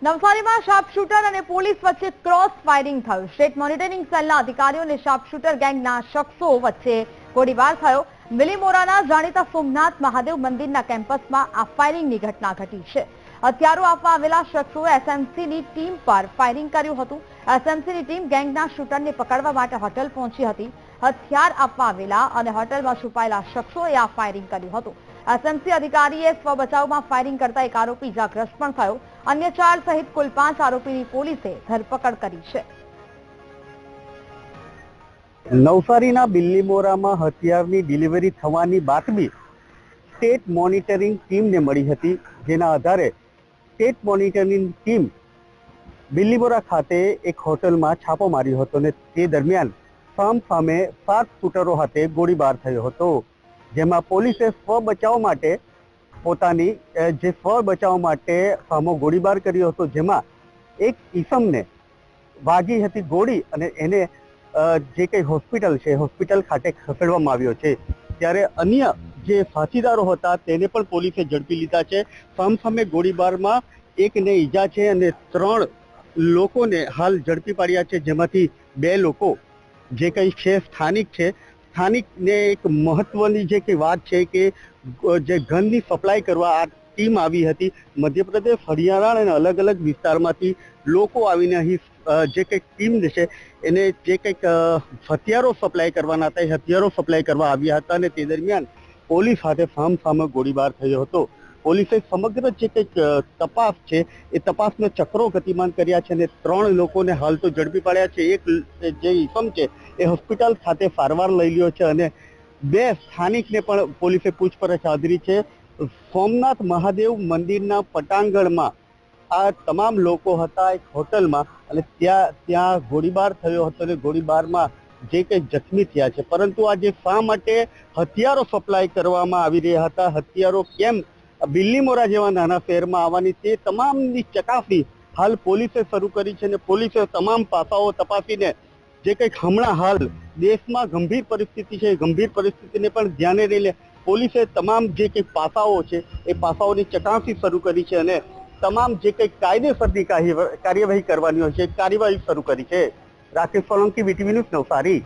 નવસારીમાં શાર્પશૂટર અને પોલીસ વચ્ચે ક્રોસ ફાયરિંગ થયું। સ્ટેટ મોનિટરિંગ સેલના અધિકારીઓ અને શાર્પશૂટર ગેંગના શખ્સો વચ્ચે ગોળીબાર થયો। મિલીમોરાના જાણીતા સોમનાથ મહાદેવ મંદિરના કેમ્પસમાં આ ફાયરિંગની ઘટના ઘટી છે। હથિયારો આપવા આવેલા શખ્સોએ એસએમસીની ટીમ પર ફાયરિંગ કર્યું હતું। એસએમસીની ટીમ ગેંગના શૂટરને પકડવા માટે હોટલ પહોંચી હતી। હથિયાર આપવા આવેલા અને હોટલમાં છુપાયેલા શખ્સોએ આ ફાયરિંગ કર્યું હતું। એસએમસી અધિકારીએ સ્વ બચાવમાં ફાયરિંગ કરતા એક આરોપી ઇજાગ્રસ્ત પણ થયો। अन्य 4 सहित कुल 5 आरोपीनी पोलीसे धरपकड़ करी है। नवसारीना बिल्लीमोरामां हथियारनी डिलीवरी थवानी बातमी स्टेट मॉनिटरिंग टीम ने मळी हती, जेना आधारे स्टेट मॉनिटरिंग टीम बिल्लीमोरा खाते एक होटल में छापो मार्यो हतो ने ते दरमियान सामे 7 शूटरो हाथे गोळीबार थयो हतो, जेमां पोलीसे स्व बचाव माटे પોતાની જે સ્વ બચાવ માટે સામો ગોળીબાર કર્યો હતો, જેમાં એક ઈસમને વાગી હતી ગોળી અને એને જે કઈ હોસ્પિટલ છે હોસ્પિટલ ખાતે ખસેડવામાં આવ્યો છે। ત્યારે અન્ય જે ફાંસીદારો હતા તેને પણ પોલીસે ઝડપી લીધા છે। સામસામે ગોળીબારમાં એકને ઈજા છે અને 3 લોકોને હાલ ઝડપી પાડ્યા છે, જેમાંથી 2 લોકો જે કઈ છે સ્થાનિક છે। સ્થાનિકને એક મહત્વની જે કઈ વાત છે કે જે ગનની સપ્લાય કરવા આ ટીમ આવી હતી। મધ્યપ્રદેશ, હરિયાણા અને અલગ અલગ વિસ્તારમાંથી લોકો આવીને અહીં જે કંઈક ટીમ છે એને જે કંઈક હથિયારો સપ્લાય કરવાના હતા એ હથિયારો સપ્લાય કરવા આવ્યા હતા અને તે દરમિયાન પોલીસ સાથે સામસામે ગોળીબાર થયો હતો। પોલીસે સમગ્ર જે કંઈક તપાસ છે એ તપાસના ચક્રો ગતિમાન કર્યા છે અને 3 લોકોને હાલ તો ઝડપી પાડ્યા છે। એક જે ઈસમ છે એ હોસ્પિટલ ખાતે સારવાર લઈ રહ્યો છે અને 2 સ્થાનિકને પણ પોલીસે પૂછપરછ આદરી છે। સોમનાથ મહાદેવ મંદિરના પટાંગણમાં આ તમામ લોકો હતા એક હોટલમાં અને ત્યાં ગોળીબાર થયો હતો અને ગોળીબારમાં જે કંઈ જખમી થયા છે, પરંતુ આજે શા માટે હથિયારો સપ્લાય કરવામાં આવી રહ્યા હતા, હથિયારો કેમ બિલ્લીમોરા જેવા નાના શહેરમાં આવવાની, તે તમામની ચકાસણી હાલ પોલીસે શરૂ કરી છે અને પોલીસે તમામ પાસાઓ તપાસીને જે કંઈક હમણાં હાલ દેશમાં ગંભીર પરિસ્થિતિ છે, ગંભીર પરિસ્થિતિને પણ ધ્યાને લઈને પોલીસે તમામ જે કંઈક પાસાઓ છે એ પાસાઓની ચકાસણી શરૂ કરી છે અને તમામ જે કંઈક કાયદેસરની કાર્યવાહી કરવાની હોય છે કાર્યવાહી શરૂ કરી છે। Rakesh Solanki, VTV news, Navsari.